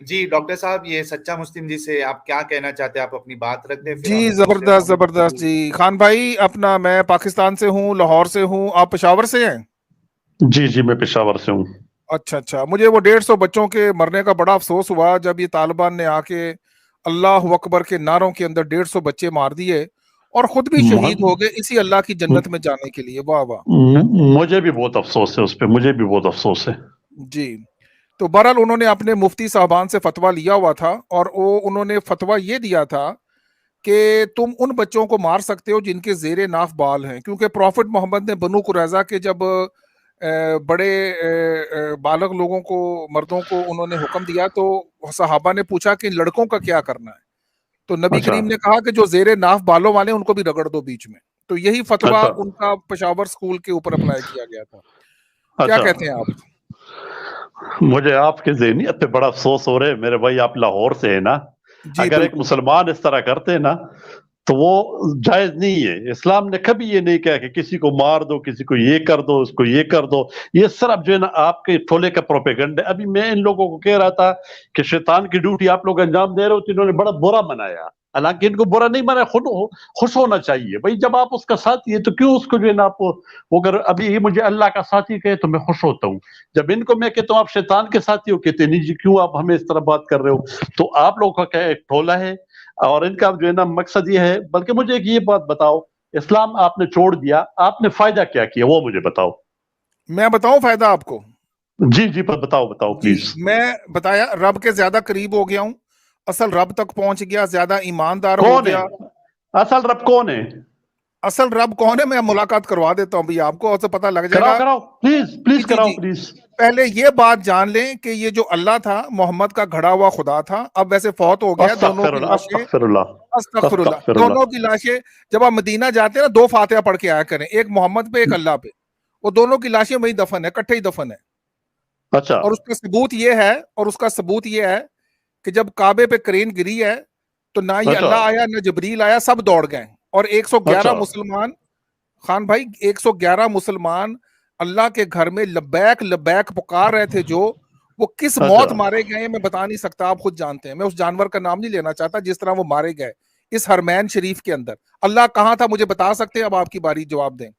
جی doctor صاحب، یہ سچا مسلم جی سے آپ کیا کہنا چاہتے ہیں؟ آپ اپنی بات رکھ دیں. جی زبردست زبردست. جی خان بھائی، اپنا میں پاکستان سے ہوں، لاہور سے ہوں. آپ پشاور سے ہیں؟ جی جی میں پشاور سے ہوں. اچھا. مجھے وہ 150 بچوں کے مرنے کا بڑا افسوس ہوا جب یہ طالبان نے آ کے اللہ اکبر کے نعروں کے اندر 150 بچے مار دیے اور خود بھی شہید ہو گئے اسی اللہ کی جنت میں جانے کے لیے. واہ واہ. مجھے بھی بہت افسوس ہے اس پہ، مجھے بھی بہت افسوس ہے. جی تو بہرحال انہوں نے اپنے مفتی صاحبان سے فتویٰ لیا ہوا تھا اور انہوں نے فتویٰ یہ دیا تھا کہ تم ان بچوں کو مار سکتے ہو جن کے زیر ناف بال ہیں، کیونکہ پروفٹ محمد نے بنو قریظہ کے جب بڑے بالغ لوگوں کو، مردوں کو انہوں نے حکم دیا تو صحابہ نے پوچھا کہ لڑکوں کا کیا کرنا ہے، تو نبی کریم نے کہا کہ جو زیر ناف بالوں والے ان کو بھی رگڑ دو بیچ میں. تو یہی فتویٰ ان کا پشاور اسکول کے اوپر اپلائی کیا گیا تھا. کیا کہتے ہیں آپ؟ مجھے آپ کے ذہنیت پہ بڑا افسوس ہو رہا ہے میرے بھائی. آپ لاہور سے ہیں نا، اگر ایک مسلمان اس طرح کرتے نا تو وہ جائز نہیں ہے. اسلام نے کبھی یہ نہیں کہا کہ کسی کو مار دو، کسی کو یہ کر دو، اس کو یہ کر دو. یہ صرف جو ہے نا آپ کے ٹھولے کا پروپیگنڈا ہے. ابھی میں ان لوگوں کو کہہ رہا تھا کہ شیطان کی ڈیوٹی آپ لوگ انجام دے رہے ہو تو انہوں نے بڑا برا منایا. حالانکہ ان کو برا نہیں منایا، خود خوش ہونا چاہیے بھائی. جب آپ اس کا ساتھی ہے تو کیوں اس کو جو ہے نا آپ وہ اگر ابھی یہ مجھے اللہ کا ساتھی کہے تو میں خوش ہوتا ہوں. جب ان کو میں کہتا ہوں آپ شیطان کے ساتھی ہو، کہتے نہیں جی کیوں آپ ہمیں اس طرح بات کر رہے ہو. تو آپ لوگوں کا کیا ایک ٹھولا ہے اور ان کا جو ہے نا مقصد یہ ہے. بلکہ مجھے ایک یہ بات بتاؤ، اسلام آپ نے چھوڑ دیا، آپ نے فائدہ کیا کیا وہ مجھے بتاؤ. میں بتاؤں فائدہ آپ کو؟ جی جی بتاؤ پلیز. میں بتایا رب کے زیادہ قریب ہو گیا ہوں، اصل رب تک پہنچ گیا، زیادہ ایماندار ہو گیا. اصل رب کون ہے؟ اصل رب کون ہے میں ملاقات کروا دیتا ہوں بھی آپ کو، اور سے پتہ لگ جائے گا. کراؤ پلیز کراؤ پلیز. پہلے یہ بات جان لیں کہ یہ جو اللہ تھا محمد کا گھڑا ہوا خدا تھا. اب ویسے فوت ہو گیا. دونوں کی لاشیں، استغفر اللہ، دونوں کی لاشیں جب آپ مدینہ جاتے ہیں نا 2 فاتحہ پڑھ کے آیا کریں، ایک محمد پہ ایک اللہ پہ. وہ دونوں کی لاشیں وہی دفن ہے، کٹھے ہی دفن ہے. اچھا. اور اس کا ثبوت یہ ہے کہ جب کعبے پہ کرین گری ہے تو نہ یہ اللہ آیا نہ جبریل آیا، سب دوڑ گئے. اور 111 مسلمان، خان بھائی 111 مسلمان اللہ کے گھر میں لبیک لبیک پکار رہے تھے. جو وہ کس موت مارے گئے میں بتا نہیں سکتا، آپ خود جانتے ہیں. میں اس جانور کا نام نہیں لینا چاہتا جس طرح وہ مارے گئے اس حرمین شریف کے اندر. اللہ کہاں تھا مجھے بتا سکتے ہیں؟ اب آپ کی باری، جواب دیں.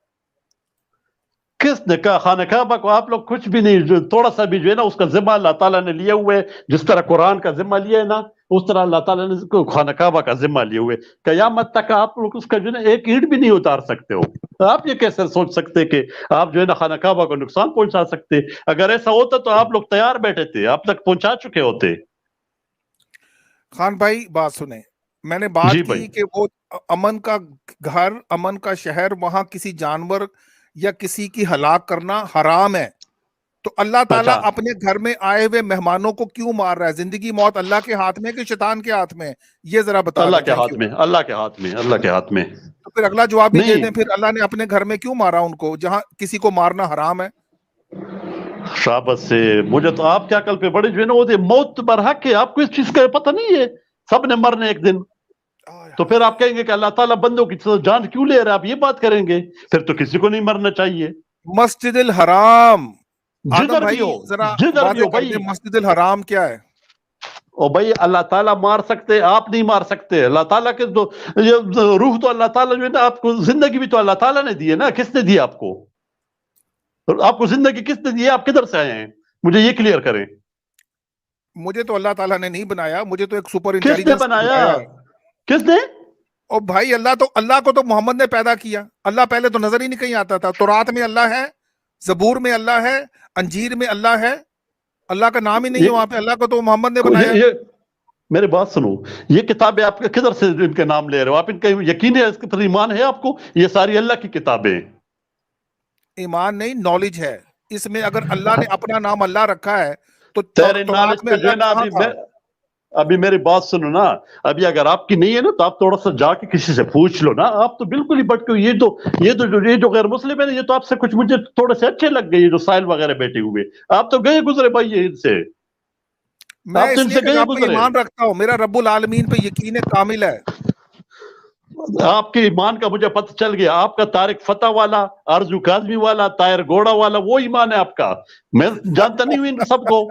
کس نے کہا خانہ کعبہ کو؟ آپ لوگ کچھ بھی نہیں، تھوڑا سا بھی جو ہے نا اس کا ذمہ اللہ تعالیٰ نے لیا ہوئے. جس طرح قرآن کا ذمہ لیا ہے نا اس طرح اللہ تعالیٰ نے خانہ کعبہ کا ذمہ لیے ہوئے. قیامت تک آپ لوگ اس کا جو ہے نا ایک اینٹ بھی نہیں اتار سکتے ہو. آپ یہ کیسے سوچ سکتے کہ آپ جو ہے نا خانہ کعبہ کو نقصان پہنچا سکتے؟ اگر ایسا ہوتا تو آپ لوگ تیار بیٹھے تھے، آپ تک پہنچا چکے ہوتے. خان بھائی بات سنیں، میں نے بات کی کہ وہ امن کا گھر، امن کا شہر، وہاں کسی جانور یا کسی کی ہلاک کرنا حرام ہے. تو اللہ تعالیٰ اپنے گھر میں آئے ہوئے مہمانوں کو کیوں مار رہا ہے؟ زندگی موت اللہ کے ہاتھ میں کہ شیطان کے ہاتھ میں؟ یہ ذرا بتا. اللہ کے ہاتھ میں، اللہ کے ہاتھ میں، اللہ کے ہاتھ میں. تو پھر اگلا جواب بھی دے دیں، پھر اللہ نے اپنے گھر میں کیوں مارا ان کو جہاں کسی کو مارنا حرام ہے؟ شابت سے. مجھے تو آپ کیا کل پہ بڑے جو ہے نا وہ موت برحق ہے. آپ کو اس چیز کا پتہ نہیں ہے؟ سب نے مرنے ایک دن. تو پھر آپ کہیں گے کہ اللہ تعالیٰ بندوں کی جان کیوں لے رہا ہے؟ آپ یہ بات کریں گے؟ پھر تو کسی کو نہیں مرنا چاہیے. مسجد الحرام، جدھر بھی ہو، جدھر بھی ہو بھائی، مسجد الحرام کیا ہے؟ او بھائی اللہ تعالیٰ مار سکتے، آپ نہیں مار سکتے. اللہ تعالیٰ کے روح تو اللہ تعالیٰ جو ہے نا آپ کو، زندگی بھی تو اللہ تعالیٰ نے دی ہے نا. کس نے دی آپ کو؟ آپ کو زندگی کس نے دی ہے؟ آپ کدھر سے آئے ہیں؟ مجھے یہ کلیئر کریں. مجھے تو اللہ تعالیٰ نے نہیں بنایا، مجھے تو ایک سپر انٹیلیجنس. کس نے بنایا؟ کس نے؟ او بھائی اللہ کو تو محمد نے پیدا کیا. اللہ پہلے تو نظر ہی نہیں کہیں آتا تھا. تورات میں اللہ ہے، زبور میں اللہ ہے، انجیر میں اللہ ہے. اللہ کا نام ہی نہیں ہے وہاں پہ. اللہ کو تو محمد نے بنایا. میری بات سنو، یہ کتابیں آپ کدھر سے ان کے نام لے رہے ہو؟ آپ ان کا یقین ہے، اس کے پر ایمان ہے آپ کو؟ یہ ساری اللہ کی کتابیں. ایمان نہیں، نالج ہے اس میں. اگر اللہ نے اپنا نام اللہ رکھا ہے تو تیرے نالج پہ جو ہے نا ابھی میری بات سنو نا. ابھی اگر آپ کی نہیں ہے نا تو آپ تھوڑا سا جا کے کسی سے پوچھ لو نا. آپ تو بالکل ہی بٹ کے یہ جو غیر مسلم ہے نا، یہ تو آپ سے کچھ مجھے تھوڑے سے اچھے لگ گئے. یہ جو سائل وغیرہ بیٹھے ہوئے، آپ تو گئے گزرے بھائی ان سے. میں اس لیے آپ پہ ایمان رکھتا ہوں، میرا رب العالمین پہ یقین کامل ہے. آپ کے ایمان کا مجھے پتہ چل گیا. آپ کا طارق فتح والا، آرزو کاظمی والا، طاہر گوڑا والا وہ ایمان ہے آپ کا. میں جانتا نہیں ہوں ان سب کو.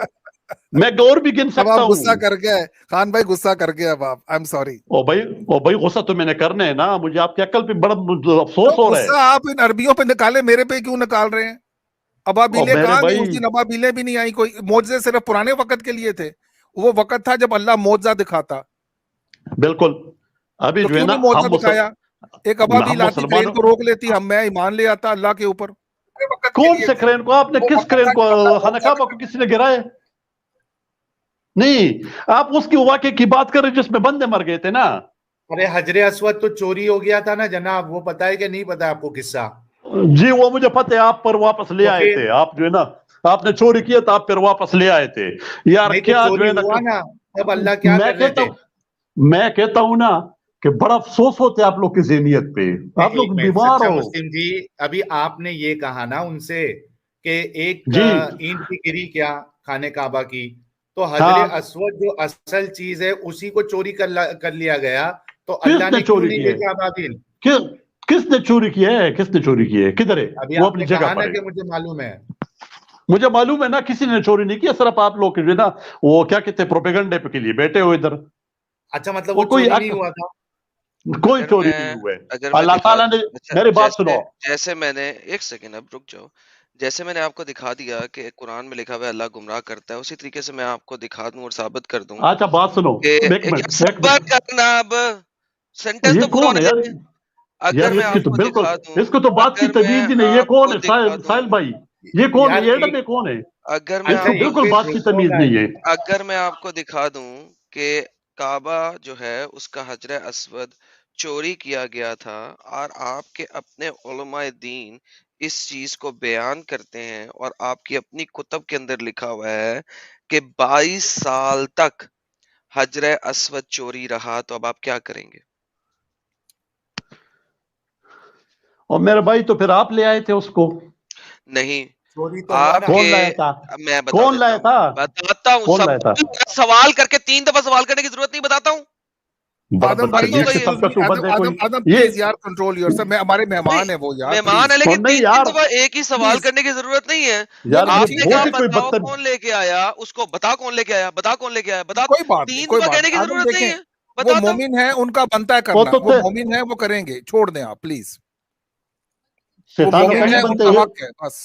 میں اور بھی گن اب سکتا آپ ہوں. غصہ کر گئے خان بھائی, غصہ کر گئے اب آپ. I am sorry. او بھائی غصہ تو میں نے کرنا ہے نا, مجھے آپ کی عقل پہ بڑا افسوس ہو رہا ہے. غصہ آپ ان عربیوں پہ نکالے, میرے پہ کیوں نکال رہے ہیں؟ ابابیلیں میرے کہاں گئی؟ بھائی اس دن ابابیلیں بھی نہیں آئی. کوئی معجزے صرف پرانے وقت کے لیے تھے, وہ وقت تھا جب اللہ معجزہ دکھاتا. بالکل. ابھی تو جو ہے کیوں نا نہیں معجزہ ہم دکھایا؟ ایک ابابیل ہم آتی کرین مسلمانوں, کو روک لیتی, ہم میں ایمان لے آتا اللہ کے اوپر. وقت کے کون لیے سے تھے, کرین کو آپ نے, وہ کس وقت کرین تھا کو, جب اللہ خانہ معجزہ کعبہ کو دکھاتا. کسی نے گرایا؟ نہیں, آپ اس کی واقعے کی بات کر رہے جس میں بندے مر گئے تھے نا. ارے حجر اسود تو چوری ہو گیا تھا نا جناب, وہ پتا ہے کہ نہیں پتا آپ کو قصہ؟ جی وہ مجھے پتہ ہے, آپ پر واپس لے تو آئے پھر تھے, آپ جو ہے نا آپ نے چوری کیا تو آپ پھر واپس لے آئے تھے یار. نہیں تو کیا جو چوری ہے نا, ہوا نا, تب اللہ کیا میں کر رہے کہتا تھے؟ ہوں میں کہتا ہوں نا کہ بڑا افسوس ہوتا ہے آپ لوگ کی ذہنیت پہ, آپ ایک لوگ منٹ بیمار سچا ہو. مسلم جی, ابھی آپ نے یہ کہا نا ان سے کہ ایک جی اینٹ کی گری کیا خانہ کعبہ کی, تو حجر ہاں, اسود جو اصل چیز ہے اسی کو چوری کر لیا گیا, تو کس اللہ نے نے کیوں چوری نہیں کی ہے, بھیجا ابابیل؟ کس نے چوری کیا ہے, کس نے چوری کی ہے, کدھر ہے ابھی وہ آپ اپنی نے جگہ کہا پر نا ہے. کہ مجھے معلوم ہے. مجھے معلوم ہے نا, کسی نے چوری نہیں کیا, صرف آپ لوگ جو ہے نا وہ کیا کہتے ہیں پروپیگنڈے کے لیے بیٹھے ہو ادھر. اچھا مطلب وہ وہ کوئی چوری نہیں ہوا تھا؟ کوئی چوری نہیں ہوئے. اگر میں اللہ دکھا تعالیٰ نے, اچھا میری بات سنو, جیسے میں نے ایک سیکنڈ اب رک جاؤ, جیسے میں نے آپ کو دکھا دیا کہ قرآن میں لکھا ہوا ہے اللہ گمراہ کرتا ہے, اسی طریقے سے میں آپ کو دکھا دوں اور ثابت کر دوں اچھا بات سنو, کہ ایک منٹ صبر کرنا. اب سینٹنس یہ تو پورا کون ہونا ہے یار, چاہیے. اگر میں اس کی آپ تو کو بالکل, دکھا دوں, اس کو تو بات کی اگر میں تمیز ہی نہیں. یہ آپ کون کو ہے دکھا دوں, ساحل بھائی, یہ کون ہے, یار یہ ایک, ڈبے کون ہے, اگر میں اس اچھا کو آپ کو ایک بالکل منٹ بات کی رکو تمیز نہیں ہے. اگر میں آپ کو دکھا دوں کہ کعبہ جو ہے اس کا حجر اسود چوری کیا گیا تھا, اور آپ کے اپنے علماء دین اس چیز کو بیان کرتے ہیں, اور آپ کی اپنی کتب کے اندر لکھا ہوا ہے کہ 22 سال تک حجر اسود چوری رہا, تو اب آپ کیا کریں گے؟ اور میرے بھائی تو پھر آپ لے آئے تھے اس کو, نہیں, چوری تو ہوا آپ نا. کون کے, لایا تھا, میں بتا کون دیتا لایا تھا, ہوں بتاتا ہوں کون لایا تھا. سوال کر کے 3 دفعہ سوال کرنے کی ضرورت نہیں, بتاتا ہوں. بڑا آدم بھائی ہو بدتمیز گئی ہے. قسم کا شعبد ہے کوئی آدم یہ. پلیز یار کنٹرول یور سیلف. ہمارے مہمان ہیں وہ یار, مہمان ہے, پلیز لیکن نہیں 3 یار, دفعہ ایک ہی سوال پلیز. کرنے کی ضرورت نہیں ہے. نہیں یار نہیں یہ آپ ٹھیک نے ہے, کہا بہت ہی کوئی بتاؤ بدتمیز. کون لے کے آیا, اس کو بتا کون لے کے آیا, بتا کون لے کے آیا, بتا. کوئی بات نہیں, 3 کوئی دفعہ بات کہنے نہیں. کی آدم ضرورت نہیں دیکھیں, ہے, وہ بتاتا ہوں. مومن ہے, ان کا بنتا ہے وہ کرنا, تو وہ مومن ہے, وہ کریں گے, چھوڑ دیں آپ پلیز. وہ شیطانوں کا مومن ہے, نہیں ان بنتے کا یہ, حق ہے بس.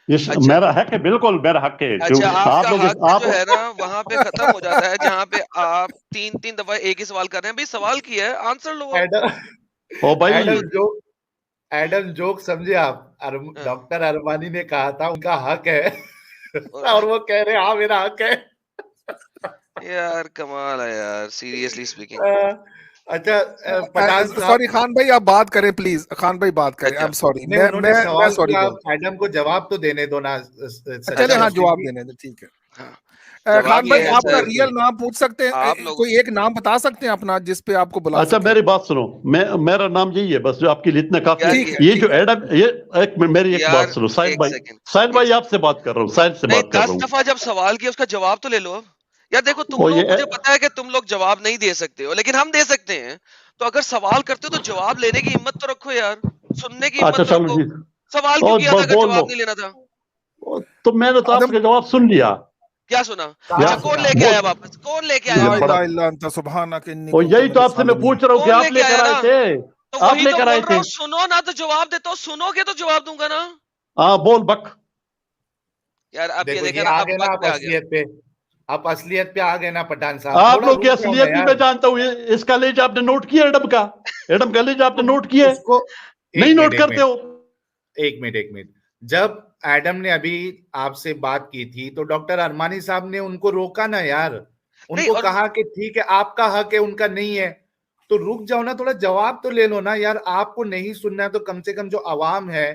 اچھا میرا حق ہے, بالکل میرا حق ہے. اچھا, آپ کا لوگ حق آپ جو ہے نا وہاں پہ ختم ہو جاتا ہے جہاں پہ آپ 3 دفعہ ایک ہی سوال کر رہے ہیں. بھائی سوال کیا ہے, آنسر لو. ایڈم او بھائی, ایڈم جوک سمجھے آپ, ڈاکٹر ارمانی نے کہا تھا ان کا حق ہے, اور وہ کہہ رہے ہاں میرا حق ہے. یار کمال ہے یار, سیریسلی اسپیکنگ. اچھا پٹھان صاحب, سوری خان بھائی, آپ بات کریں پلیز. خان بھائی بات کریں, اچھا آئی ایم سوری. نہیں انہوں نے میں سوال سوری کیا, بول. ایڈم کو جواب تو دینے دو نا. چلے ہاں, مسلم جواب جی, دینے دیں, ٹھیک ہے. ہاں, خان جواب بھائی یہ ہے آپ کا سر, ریئل نام پوچھ سکتے ہیں, آپ لوگ کوئی ایک نام بتا سکتے ہیں اپنا جس پہ آپ کو بلا اچھا سکیں؟ میری بات سنو, میرا نام یہی ہے بس, جو آپ کے لیے اتنا کافی یار ہے. ٹھیک ہے, یہ ٹھیک جو ہے. ایڈم, یہ ایک میری ایک یار بات سنو, ساحل ایک بھائی, سیکنڈ, ساحل بھائی آپ سے بات کر رہا ہوں, ساحل سے نہیں بات کر رہا 10 ہوں. دفعہ جب سوال کیا اس کا جواب تو لے لو. یار دیکھو تم اور لوگ, یہ مجھے پتا ہے کہ تم لوگ جواب نہیں دے سکتے ہو, لیکن ہم دے سکتے ہیں. تو اگر سوال کرتے ہو تو جواب لینے کی ہمت تو رکھو یار, سننے کی اچھا ہمت تو چلو رکھو. جی, سوال کیوں اور کیا تھا اگر بول جواب لو. نہیں لینا تھا؟ تو میں نے تو آپ آدم, کا جواب سن لیا. کیا سنا؟ کہاں اچھا یار کون سنا؟ لے کے آیا بول, واپس, کون لے کے یہ آیا لا بڑا, الہ واپس؟ الا انت سبحانک انی اور کنت یہی من تو آپ سے میں الظالمین. پوچھ رہا ہوں کہ کون لے آپ کے لے کر آیا آئے نا؟ تھے, تو آپ وہی لے تو کر آئے بول رہا تھے. ہوں, سنو نا تو جواب دیتا ہوں, سنو گے تو جواب دوں گا نا. ہاں بول بک. یار اب یہ دیکھو دیکھا یہ نا, آ اب گئے نا وقت آپ پہ آ گیا. اصلیت پہ, آپ اصلیت پہ آ گئے نا پٹھان صاحب, آپ تھوڑا لوگ کی رک جاؤ نا اصلیت بھی یار. میں جانتا ہوں, اس کا لیج آپ نے نوٹ کیا ایڈم کا, ایڈم کا لیج آپ نے نوٹ کیا اس کو نہیں ایک نوٹ منٹ, کرتے ہو. ایک منٹ. جب ایڈم نے ابھی آپ سے بات کی تھی تو ڈاکٹر ارمانی صاحب نے ان کو روکا نا یار, ان نہیں, کو اور کہا کہ ٹھیک ہے آپ کا حق ہے, ان کا نہیں ہے, تو رک جاؤ نا, تھوڑا جواب تو لے لو نا یار. آپ کو نہیں سننا ہے تو کم سے کم جو عوام ہے,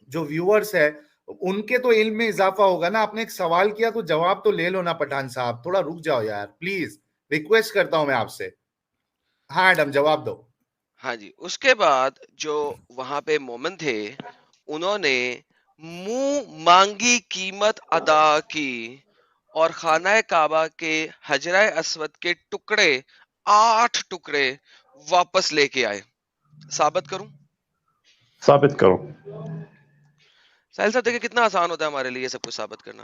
جو ویورز ہے, ان کے تو علم میں اضافہ ہوگا نا. آپ نے ایک سوال کیا تو جواب تو لے لو نا پٹھان صاحب, تھوڑا رک جاؤ یار پلیز, ریکویسٹ کرتا ہوں میں آپ سے. ہاں ایڈم جواب دو. ہاں جی, اس کے بعد جو وہاں پہ مومن تھے انہوں نے منہ مانگی قیمت ادا کی, اور خانہ کعبہ کے حجرہ اسود کے ٹکڑے 8 ٹکڑے واپس لے کے آئے. ثابت کروں؟ ثابت کرو. ساحل صاحب دیکھیں کتنا آسان ہوتا ہے ہمارے لیے یہ سب کچھ ثابت کرنا.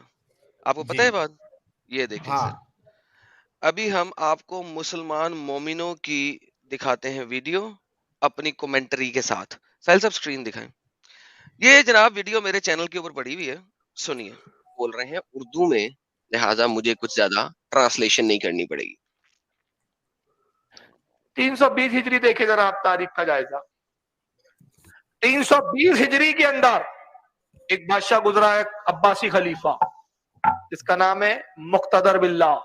آپ کو پتہ ہے بات؟ یہ دیکھیں ہاں سر، ابھی ہم آپ کو مسلمان مومنوں کی دکھاتے ہیں ویڈیو اپنی کومنٹری کے ساتھ. ساحل صاحب سکرین دکھائیں. یہ جناب ویڈیو میرے چینل کے اوپر پڑی ہوئی ہے، سنیے. بول رہے ہیں اردو میں، لہٰذا مجھے کچھ زیادہ ٹرانسلیشن نہیں کرنی پڑے گی. 320 ہجری دیکھیں ذرا آپ تاریخ کا جائزہ. 320 ہجری کے اندر ایک بادشاہ گزرا ہے، عباسی خلیفہ، جس کا نام ہے مقتدر باللہ.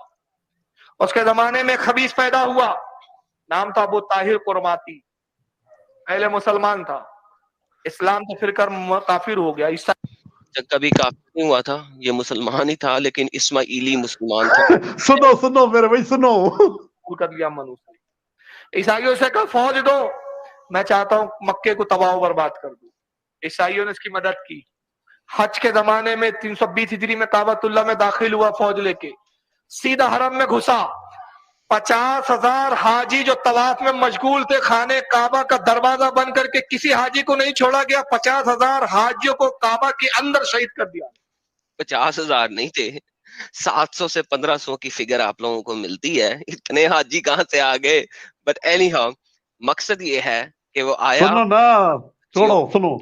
اس کے زمانے میں خبیث پیدا ہوا، نام تھا ابو طاہر قرماتی. پہلے مسلمان تھا، اسلام تو پھر کر کافر ہو گیا. جب کبھی کافر نہیں ہوا تھا، یہ مسلمان ہی تھا، لیکن اسماعیلی مسلمان تھا. سنو سنو میرے بھائی سنو. کر دیا منوس. عیسائیوں سے کہا فوج دو، میں چاہتا ہوں مکے کو تباہ و برباد کر دوں. عیسائیوں نے اس کی مدد کی. حج کے زمانے میں 320 ہجری میں کعبۃ اللہ میں داخل ہوا فوج لے کے، سیدھا حرم میں گھسا. 50,000 حاجی جو طواف میں مشغول تھے، خانے کعبہ کا دروازہ بند کر کے کسی حاجی کو نہیں چھوڑا گیا. 50,000 حاجیوں کو کعبہ کے اندر شہید کر دیا. 50,000 نہیں تھے، 700 سے 1500 کی فگر آپ لوگوں کو ملتی ہے. اتنے حاجی کہاں سے آ گئے؟ بٹ اینی ہاؤ، مقصد یہ ہے کہ وہ آیا سنو نا، چھوڑو سنو.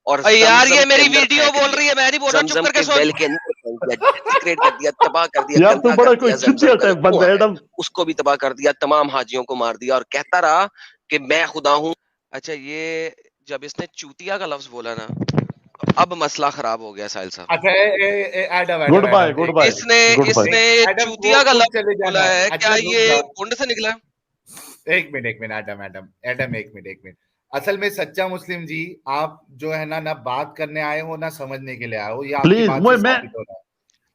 اور یار زمزم یہ کے میری اندر ویڈیو پھینک بول دیا. رہی ہے، میں نہیں بول رہا، چپ زمزم کر کے کے سن. ویل کے اندر پھینک دیا، ڈیسیکریٹ کر دیا، تباہ کر دیا، یار تو گندا بڑا کر کوئی دیا. چٹیا زمزم کا ٹائپ جو بندہ کنواں ہے ہے ایڈم. اس کو بھی تباہ کر دیا، تمام حاجیوں کو مار دیا اور کہتا رہا کہ میں خدا ہوں. اچھا، یہ جب اس نے چوتیا کا لفظ بولا نا، تو اب مسئلہ خراب ہو گیا ساحل صاحب. اچھا Adam goodbye goodbye اس نے گڈ بائے. ایڈم چوتیا کا خود لفظ چلے بولا جانا. ہے، اچھا کیا رک یہ جاؤ، کنڈ سے نکلا؟ ایک منٹ ایڈم ایک منٹ. اصل میں سچا مسلم جی، آپ جو ہے نہ بات کرنے آئے ہو نہ سمجھنے کے لیے آئے ہو. یہ آپ کی پلیز بات سے میں ثابت ہو رہا ہے.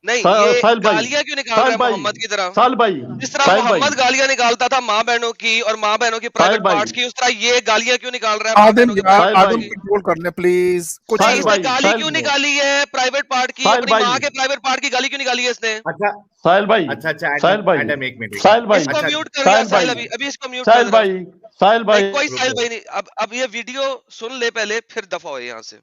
نہیں، یہ ساحل بھائی، گالیاں کیوں نکال رہا ساحل ہے بھائی، محمد کی طرح؟ ساحل بھائی، جس طرح ساحل بھائی، محمد گالیاں نکالتا تھا ماں بہنوں کی اور ماں بہنوں کی ساحل پرائیویٹ بھائی، پارٹس کی، اس طرح یہ گالیاں کیوں نکال رہا ہے ماں آدم بہنوں کی یار، پرائیویٹ ساحل پارٹس آدم بھائی، کی؟ کنٹرول کر لیں پلیز. کچھ نہیں، ساحل اس نے بھائی، گالی ساحل کیوں نکالی ہے پرائیویٹ پارٹ کی؟ ساحل اپنی بھائی، ماں کے پرائیویٹ پارٹ کی گالی کیوں نکالی ہے اس نے؟ اچھا ساحل بھائی، اچھا ساحل بھائی، ایڈم ایک منٹ. ساحل بھائی، اس کو اچھا میوٹ کر ساحل یار بھائی، ساحل، ابھی اس کو میوٹ کر ساحل ذرا. بھائی، ساحل نہیں، بھائی. کوئی رک ساحل جاؤ بھائی نہیں. اب یہ ویڈیو سن لے پہلے، پھر دفع ہو یہاں سے.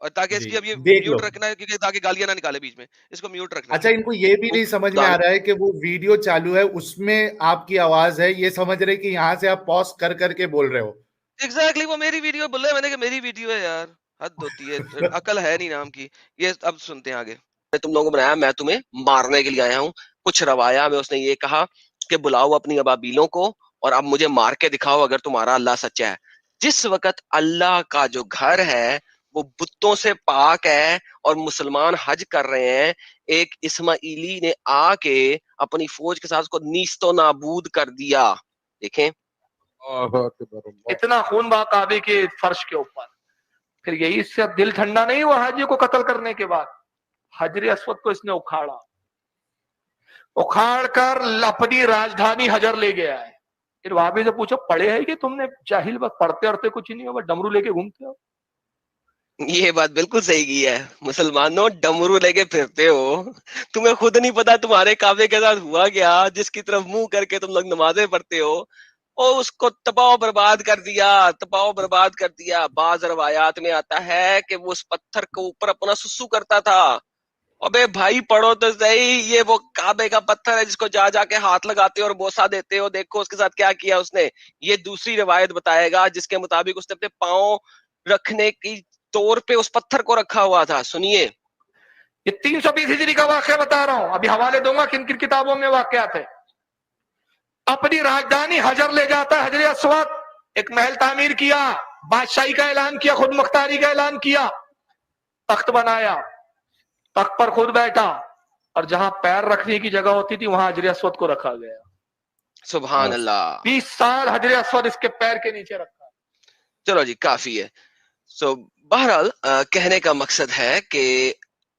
اور تاکہ اس جی کی اب یہ دیکھ لو. میوٹ رکھنا ہے، کیونکہ تاکہ گالیاں نہ نکالے بیچ میں. اس کو میوٹ رکھنا اچھا، ہے. ان کو یہ بھی نہیں سمجھ میں آ رہا ہے کہ وہ ویڈیو چالو ہے، اس میں آپ کی آواز ہے. یہ سمجھ رہے کہ یہاں سے آپ پوز کر کر کے بول رہے ہو. ایگزیکٹلی، وہ میری ویڈیو بول رہا ہے، میں نے کہا میری ویڈیو ہے یار. حد ہوتی ہے، عقل ہے نہیں نام کی. یہ اب سنتے ہیں آگے. میں تم لوگوں کو بنایا، میں تمہیں مارنے کے لیے آیا ہوں. کچھ روایا میں اس نے یہ کہا کہ بلاؤ اپنی ابابیلوں کو اور اب مجھے مار کے دکھاؤ اگر تمہارا اللہ سچا ہے. جس وقت اللہ کا جو گھر ہے وہ بتوں سے پاک ہے اور مسلمان حج کر رہے ہیں، ایک اسماعیلی نے آ کے اپنی فوج کے ساتھ اس کو نیست و نابود کر دیا. دیکھیں، اتنا خون بہا کعبے کے فرش کے اوپر. پھر یہی اس سے دل ٹھنڈا نہیں ہوا حاجی کو قتل کرنے کے بعد. حجر اسود کو اس نے اکھاڑ کر اپنی راجدھانی حجر لے گیا ہے. پھر وہاں بھی سے پوچھو پڑھے ہے کہ تم نے؟ جاہل، بس پڑھتے اڑتے کچھ نہیں ہو، بس ڈمرو لے کے گھومتے ہو. یہ بات بالکل صحیح کی ہے. مسلمانوں ڈمرو لے کے پھرتے ہو، تمہیں خود نہیں پتا تمہارے کعبے کے ساتھ ہوا کیا، جس کی طرف منہ کر کے تم لوگ نمازیں پڑھتے ہو. اور اس کو تباہ و برباد کر دیا، تباہ و برباد کر دیا. بعض روایات میں آتا ہے کہ وہ اس پتھر کے اوپر اپنا سسو کرتا تھا. ابے بھائی پڑھو تو صحیح، یہ وہ کعبے کا پتھر ہے جس کو جا جا کے ہاتھ لگاتے ہو اور بوسا دیتے ہو. دیکھو اس کے ساتھ کیا کیا اس نے. یہ دوسری روایت بتائے گا جس کے مطابق اس نے اپنے پاؤں رکھنے کی طور پہ اس پتھر کو رکھا ہوا تھا. سنیے، یہ 320 ہجری کا واقعہ بتا رہا ہوں. ابھی حوالے دوں گا کن کن کتابوں میں واقعات ہے. اپنی راجدھانی حجر لے جاتا ہے، حجر اسود. ایک محل تعمیر کیا، بادشاہی کا اعلان کیا، خود مختاری کا اعلان کیا، تخت بنایا، تخت پر خود بیٹھا، اور جہاں پیر رکھنے کی جگہ ہوتی تھی وہاں حجر اسود کو رکھا گیا. سبحان اللہ. 20 سال حجر اسود اس کے پیر کے نیچے رکھا. چلو جی، کافی ہے. سو بہرحال کہنے کا مقصد ہے کہ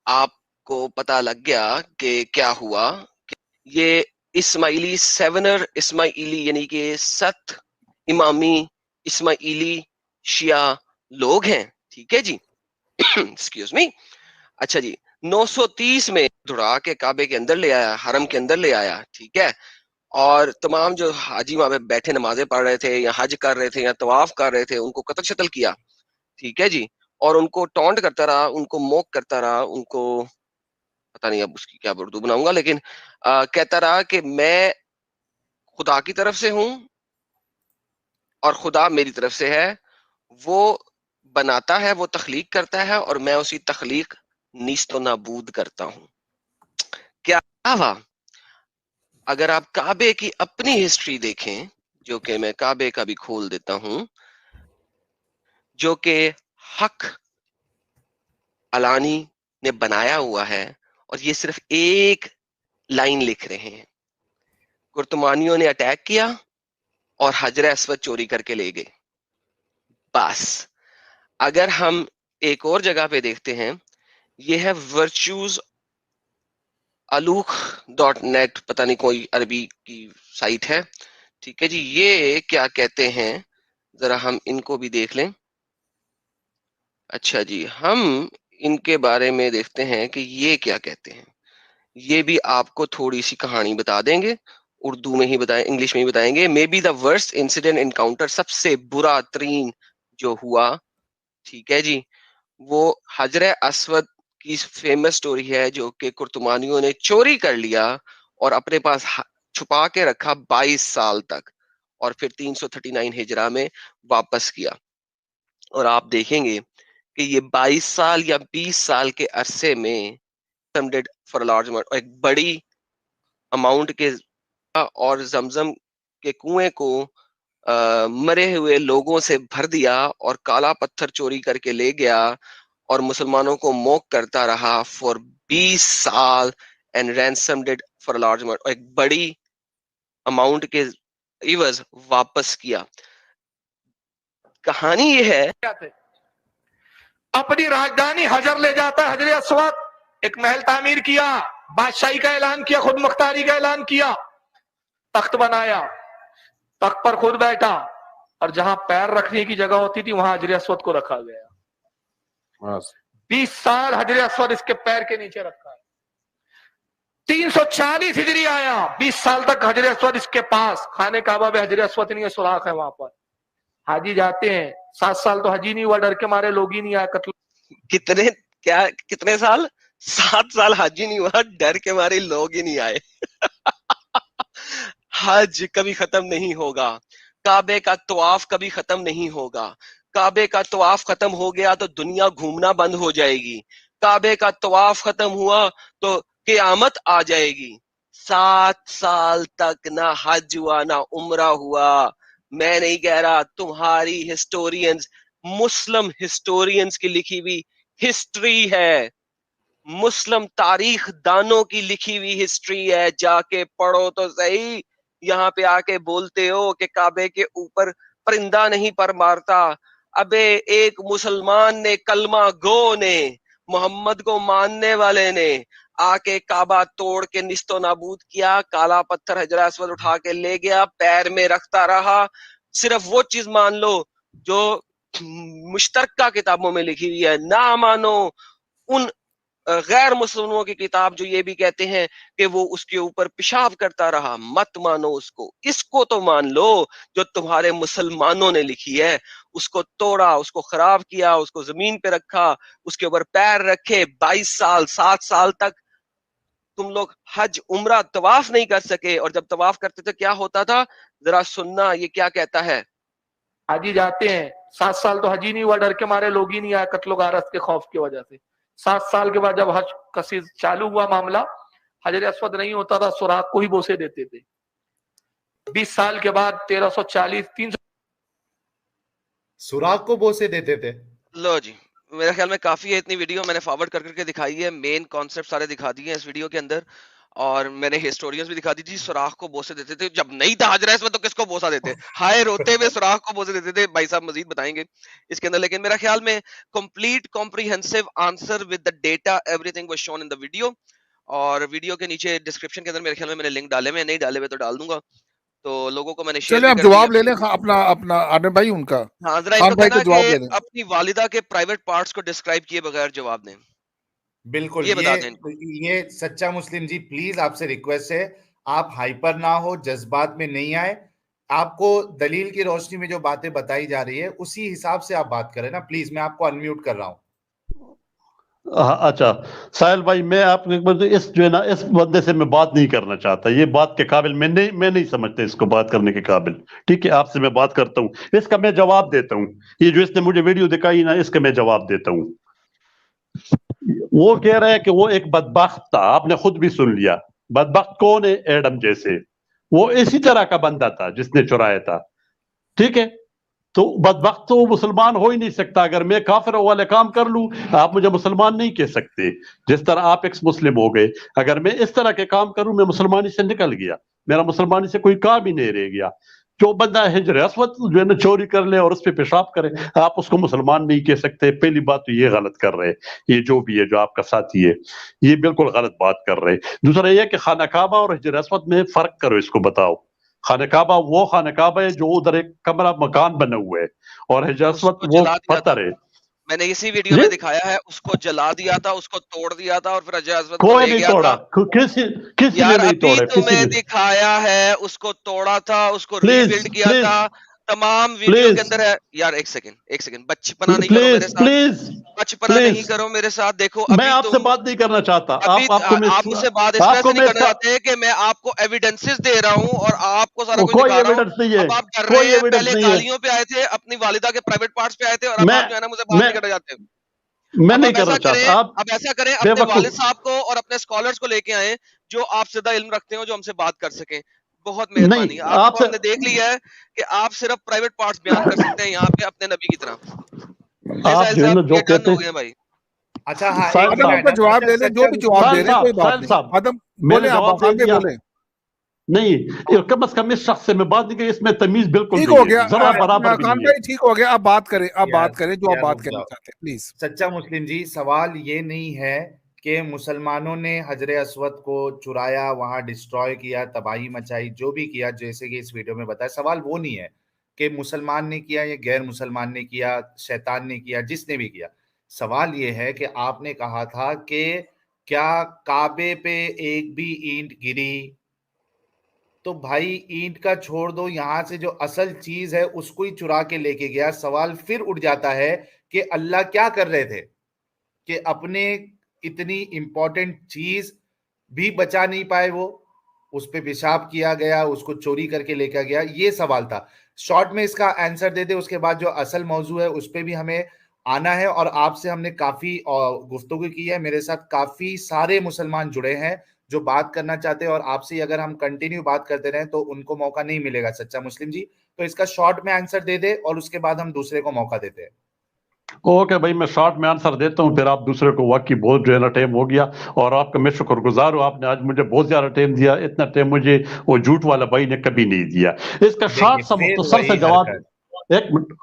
آپ کو پتا لگ گیا کہ کیا ہوا. یہ اسماعیلی سیونر اسماعیلی یعنی کہ 7 امامی اسماعیلی شیعہ لوگ ہیں. ٹھیک ہے جی، ایکسکیوز می. اچھا جی، 930 میں دھڑا کے کعبے کے اندر لے آیا، حرم کے اندر لے آیا. ٹھیک ہے، اور تمام جو حاجی وہاں پہ بیٹھے نمازیں پڑھ رہے تھے یا حج کر رہے تھے یا طواف کر رہے تھے ان کو قتل شتل کیا. ٹھیک ہے جی، اور ان کو ٹونٹ کرتا رہا، ان کو موک کرتا رہا، ان کو پتہ نہیں اب اس کی کیا اردو بناؤں گا، لیکن کہتا رہا کہ میں خدا کی طرف سے ہوں اور خدا میری طرف سے ہے، وہ بناتا ہے، وہ تخلیق کرتا ہے، اور میں اسی تخلیق نیست و نابود کرتا ہوں. کیا ہوا؟ اگر آپ کعبے کی اپنی ہسٹری دیکھیں، جو کہ میں کعبے کا بھی کھول دیتا ہوں، جو کہ حق علانی نے بنایا ہوا ہے، اور یہ صرف ایک لائن لکھ رہے ہیں، کرتمانیوں نے اٹیک کیا اور حجر اسود چوری کر کے لے گئے. بس اگر ہم ایک اور جگہ پہ دیکھتے ہیں، یہ ہے ورچوز alukh.net، پتہ نہیں کوئی عربی کی سائٹ ہے، ٹھیک ہے جی. یہ کیا کہتے ہیں، ذرا ہم ان کو بھی دیکھ لیں. اچھا جی، ہم ان کے بارے میں دیکھتے ہیں کہ یہ کیا کہتے ہیں. یہ بھی آپ کو تھوڑی سی کہانی بتا دیں گے، اردو میں ہی بتائیں، انگلش میں ہی بتائیں گے. Maybe the worst incident encounter, سب سے برا ترین جو ہوا، ٹھیک ہے جی، وہ حجر اسود کی فیمس سٹوری ہے، جو کہ کرتمانیوں نے چوری کر لیا اور اپنے پاس چھپا کے رکھا 22 سال تک، اور پھر 339 ہجرہ میں واپس کیا. اور آپ دیکھیں گے کہ یہ 22 سال یا 20 سال کے عرصے میں فار لارج اماؤنٹ، ایک بڑی اماؤنٹ کے، اور زمزم کے کنویں کو مرے ہوئے لوگوں سے بھر دیا، اور کالا پتھر چوری کر کے لے گیا، اور مسلمانوں کو موک کرتا رہا فار 20 سال، اینڈ رینسمڈ فار لارج اماؤنٹ، ایک بڑی اماؤنٹ کے عوض واپس کیا. کہانی یہ ہے، اپنی راجدھانی حجر لے جاتا ہے، حجر اسود، ایک محل تعمیر کیا، بادشاہی کا اعلان کیا، خود مختاری کا اعلان کیا، تخت بنایا، تخت پر خود بیٹھا، اور جہاں پیر رکھنے کی جگہ ہوتی تھی وہاں حجر اسود کو رکھا گیا. 20 سال حجر اسود اس کے پیر کے نیچے رکھا ہے. 340 ہجری آیا، 20 سال تک حجر اسود اس کے پاس. خانے کعبہ میں حجر اسود نہیں ہے، سوراخ ہے وہاں پر. حاجی جاتے ہیں، 7 سال تو حجی نہیں ہوا، ڈر کے مارے لوگ ہی نہیں آئے قتل. کتنے سال؟ 7 سال حج نہیں ہوا، ڈر کے مارے لوگ ہی نہیں آئے. حج کبھی ختم نہیں ہوگا، کعبے کا طواف کبھی ختم نہیں ہوگا. کعبے کا طواف ختم ہو گیا تو دنیا گھومنا بند ہو جائے گی. کعبے کا طواف ختم ہوا تو قیامت آ جائے گی. 7 سال تک نہ حج ہوا نہ عمرہ ہوا. میں نہیں کہہ رہا، تمہاری ہسٹورینز، مسلم ہسٹورینز کی لکھی ہوئی ہسٹری ہے، مسلم تاریخ دانوں کی لکھی ہوئی ہسٹری ہے. جا کے پڑھو تو صحیح. یہاں پہ آ کے بولتے ہو کہ کعبے کے اوپر پرندہ نہیں پر مارتا. ابے ایک مسلمان نے، کلمہ گو نے، محمد کو ماننے والے نے آ کے کعبہ توڑ کے نیست و نابود کیا. کالا پتھر حجر اسود اٹھا کے لے گیا، پیر میں رکھتا رہا. صرف وہ چیز مان لو جو مشترکہ کتابوں میں لکھی ہوئی ہے، نہ مانو ان غیر مسلمانوں کی کتاب جو یہ بھی کہتے ہیں کہ وہ اس کے اوپر پیشاب کرتا رہا. مت مانو اس کو، اس کو تو مان لو جو تمہارے مسلمانوں نے لکھی ہے. اس کو توڑا، اس کو خراب کیا، اس کو زمین پہ رکھا، اس کے اوپر پیر رکھے. 22 سال 7 سال تک تم لوگ حج عمرہ طواف نہیں کر سکے. اور جب طواف کرتے تھے کیا ہوتا تھا، ذرا سننا یہ کیا کہتا ہے. حاجی جاتے ہیں، 7 سال تو حجی نہیں ہوا، ڈر کے مارے لوگ ہی نہیں آئے قتل و غارت کے خوف کی وجہ سے. 7 سال کے بعد جب حج کا چالو ہوا معاملہ، حجر اسود نہیں ہوتا تھا، سوراخ کو ہی بوسے دیتے تھے. 20 سال کے بعد 1340 سوراخ کو بوسے دیتے تھے. لو جی، میرے خیال میں کافی ہے اتنی ویڈیو میں نے فارورڈ کر کے دکھائی ہے. مین کانسیپٹ سارے دکھا دیے ہیں اس ویڈیو کے اندر، اور میں نے ہسٹورینز بھی دکھا دی تھی. سوراخ کو بوسے دیتے تھے جب نہیں تھا حجر اسود، تو کس کو بوسا دیتے؟ ہائے روتے ہوئے سوراخ کو بوسے دیتے تھے. بھائی صاحب مزید بتائیں گے اس کے اندر، لیکن میرا خیال میں complete comprehensive answer with the data every thing was shown in the video. اور ویڈیو کے نیچے ڈسکرپشن کے اندر میرے خیال میں نے لنک ڈالے ہوئے، نہیں ڈالے ہوئے تو ڈال دوں گا. تو لوگوں کو میں نے شیئر چلے بھی آپ کر دیا. جواب لے لیں اپنا عامر بھائی ان کا. ہاں ذرا ان خان کو بھائی کہنا کو جواب کہ لے لیں. اپنی والدہ کے پرائیویٹ پارٹس کو ڈسکرائب کیے بغیر جواب دیں. بالکل، یہ بتا دیں ان کو. یہ سچا مسلم جی پلیز آپ سے ریکویسٹ ہے، آپ ہائپر نہ ہو، جذبات میں نہیں آئے. آپ کو دلیل کی روشنی میں جو باتیں بتائی جا رہی ہے اسی حساب سے آپ بات کریں نا پلیز. میں آپ کو انمیوٹ کر رہا ہوں. اچھا ساحل بھائی میں آپ کو اس جو ہے نا اس بندے سے میں بات نہیں کرنا چاہتا, یہ بات کے قابل میں نہیں سمجھتا اس کو بات کرنے کے قابل. ٹھیک ہے آپ سے میں بات کرتا ہوں, اس کا میں جواب دیتا ہوں. یہ جو اس نے مجھے ویڈیو دکھائی نا اس کا میں جواب دیتا ہوں. وہ کہہ رہا ہے کہ وہ ایک بدبخت تھا, آپ نے خود بھی سن لیا. بدبخت کون ہے؟ ایڈم جیسے, وہ اسی طرح کا بندہ تھا جس نے چرایا تھا. ٹھیک ہے, تو بدبخت تو مسلمان ہو ہی نہیں سکتا. اگر میں کافر والے کام کر لوں آپ مجھے مسلمان نہیں کہہ سکتے, جس طرح آپ ایکس مسلم ہو گئے. اگر میں اس طرح کے کام کروں میں مسلمانی سے نکل گیا, میرا مسلمانی سے کوئی کام ہی نہیں رہ گیا. جو بندہ حجر اسود جو ہے نا چوری کر لے اور اس پہ پیشاب کرے, آپ اس کو مسلمان نہیں کہہ سکتے. پہلی بات تو یہ غلط کر رہے, یہ جو بھی ہے جو آپ کا ساتھی ہے یہ بالکل غلط بات کر رہے. دوسرا یہ کہ خانہ کعبہ اور حجر اسود میں فرق کرو, اس کو بتاؤ. خانہ کعبہ وہ خانہ کعبہ ہے جو ادھر ایک کمرہ مکان بنا ہوا ہے, اور حجر اسود وہ پتھر ہے. میں نے اسی ویڈیو میں دکھایا ہے, اس کو جلا دیا تھا, اس کو توڑ دیا تھا, اور پھر حجر اسود کو کوئی لے نہیں گیا توڑا, تھا. کسی نے نہیں توڑا. تمہیں دکھایا ہے اس کو توڑا تھا, اس کو ری بلڈ کیا تھا, تمام ویڈیو کے اندر ہے. یار ایک سیکنڈ بچپنا نہیں کرو میرے ساتھ, بچپنا نہیں کرو میرے ساتھ. دیکھو میں آپ سے بات نہیں کرنا چاہتا. آپ مجھ سے بات اس طرح سے نہیں کرنا چاہتے کہ میں آپ کو ایویڈنسز دے رہا ہوں اور آپ کو سارا کچھ دکھا رہا ہوں. اب آپ ڈر رہے ہیں, پہلے گالیوں پہ آئے تھے, اپنی والدہ کے پرائیویٹ پارٹس پہ آئے تھے, اور اب آپ جو ہے نا مجھے بات نہیں کرنا چاہتے. میں نہیں کرنا چاہتا. اب ایسا کریں, اپنے والد صاحب کو اور اپنے اسکالرس کو لے کے آئیں جو آپ زیادہ علم رکھتے ہو, جو ہم سے بات کر سکیں. بہت مہربانی. آپ کو ہم نے دیکھ لیا ہے کہ آپ صرف پرائیویٹ پارٹس بیان کر سکتے ہیں یہاں پہ اپنے نبی کی طرح. آپ جو ہے نا جو کہتے ہیں بھائی. اچھا ہاں آدم ان کا جواب لے لیں, جو بھی جواب دے رہے ہیں کوئی بات نہیں. آدم بولے, آپ آگے بولیں. نہیں کم از کم اس شخص سے میں بات نہیں کی, اس میں تمیز بالکل ٹھیک ہو گیا ذرا برابر بھی نہیں ہے. ٹھیک ہو گیا, آپ بات کریں, آپ بات کریں جو آپ بات کرنا چاہتے ہیں پلیز. سچا مسلم جی, سوال یہ نہیں ہے کہ مسلمانوں نے حجر اسود کو چرایا, وہاں ڈسٹروائے کیا, تباہی مچائی, جو بھی کیا جیسے کہ اس ویڈیو میں بتایا. سوال وہ نہیں ہے کہ مسلمان نے کیا یا غیر مسلمان نے کیا, شیطان نے کیا, جس نے بھی کیا. سوال یہ ہے کہ آپ نے کہا تھا کہ کیا کعبے پہ ایک بھی اینٹ گری؟ تو بھائی اینٹ کا چھوڑ دو, یہاں سے جو اصل چیز ہے اس کو ہی چرا کے لے کے گیا. سوال پھر اٹھ جاتا ہے کہ اللہ کیا کر رہے تھے کہ اپنے اتنی امپورٹنٹ چیز بھی بچا نہیں پائے, وہ اس پہ پیشاب کیا گیا, اس کو چوری کر کے لے کے گیا. یہ سوال تھا. شارٹ میں اس کا آنسر دے دے, اس کے بعد جو اصل موضوع ہے اس پہ بھی ہمیں آنا ہے. اور آپ سے ہم نے کافی گفتگو کی ہے, میرے ساتھ کافی سارے مسلمان جڑے ہیں جو بات کرنا چاہتے ہیں, اور آپ سے اگر ہم کنٹینیو بات کرتے رہیں تو ان کو موقع نہیں ملے گا. سچا مسلم جی, تو اس کا شارٹ میں آنسر دے دے اور اس کے بعد ہم دوسرے کو موقع دیتے ہیں. اوکے بھائی, میں شارٹ میں آنسر دیتا ہوں, پھر آپ دوسرے کو. واقعی بہت جو ہے نا ٹائم ہو گیا, اور آپ کا میں شکر گزار ہوں, آپ نے آج مجھے بہت زیادہ ٹائم دیا. اتنا ٹائم مجھے وہ جھوٹ والا بھائی نے کبھی نہیں دیا. اس کا شارٹ سا مختصر سے جواب. ایک منٹ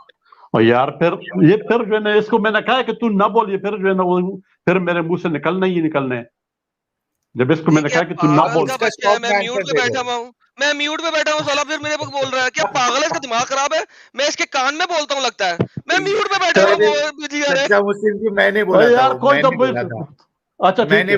یار, پھر جو ہے نا اس کو میں نے کہا کہ تو نہ بول, یہ پھر جو ہے نا وہ پھر میرے منہ سے نکلنا ہی نکلنے. جب اس کو میں نے کہا کہ تو نہ بول. میں میوٹ پہ بیٹھا ہوا ہوں, سالا پھر میرے کو بول رہا ہے. کیا پاگل ہے, اس کا دماغ خراب ہے؟ میں اس کے کان میں بولتا ہوں لگتا ہے. میں میوٹ پہ بیٹھا ہوں. میں نے بولا یار کوئی تو. اچھا ٹھیک ہے,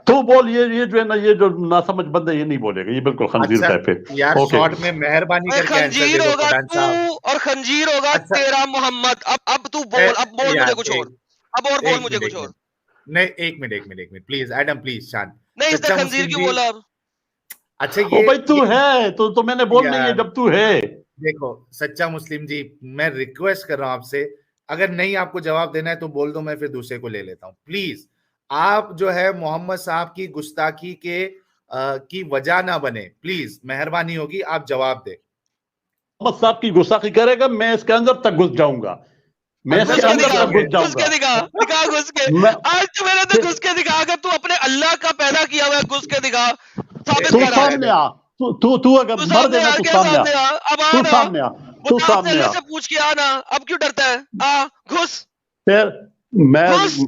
تو بول. یہ جو ہے نا یہ جو ناسمجھ بندہ یہ نہیں بولے گا, یہ بالکل خنزیر ٹائپ ہے. یار شارٹ میں مہربانی کر کے خنزیر ہوگا تو, اور خنزیر ہوگا تیرا محمد. اب تو بول, اب بول مجھے کچھ اور, اب اور بول مجھے کچھ اور. نہیں ایک منٹ پلیز ایڈم, پلیز شان. نہیں اس نے خنزیر کیوں بولا اب؟ اچھا بھائی تو ہے تو میں نے بول نہیں ہے جب تو ہے. دیکھو سچا مسلم جی, میں ریکویسٹ کر رہا ہوں آپ سے, اگر نہیں آپ کو جواب دینا ہے تو بول دو, میں پھر دوسرے کو لے لیتا ہوں. پلیز آپ جو ہے محمد صاحب کی گستاخی کی وجہ نہ بنے, پلیز مہربانی ہوگی, آپ جواب دیں. محمد صاحب کی گستاخی کرے گا, میں اس کے اندر تک گھس جاؤں گا. آج تو میں نے گھس کے دکھا, اگر تو اپنے اللہ کا پیدا کیا ہوا ہے گھس کے دکھا, تو سامنے آ. تو اگر مرد ہے تو سامنے آ. تو سامنے آ. تو سامنے آ. پوچھ کے آنا, اب کیوں ڈرتا ہے؟ آ گھس. میں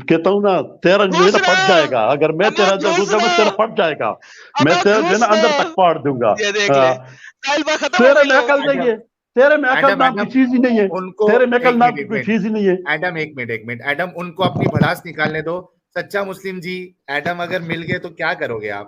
کہتا ہوں نا تیرا جو ہے نا پھٹ جائے گا. اگر میں تیرا اندر گھس جاؤں تیرا پھٹ جائے گا. میں تیرا جو ہے نا اندر تک پاڑ دوں گا. تیرے میں عقل نہیں ہے, تیرے میں عقل نام کی چیز ہی نہیں ہے, تیرے میں عقل نام کی کوئی چیز ہی نہیں ہے. ایڈم ایک منٹ ایڈم, ان کو اپنی بھڑاس نکالنے دو. سچا مسلم جی, ایڈم اگر مل گئے تو کیا کرو گے آپ؟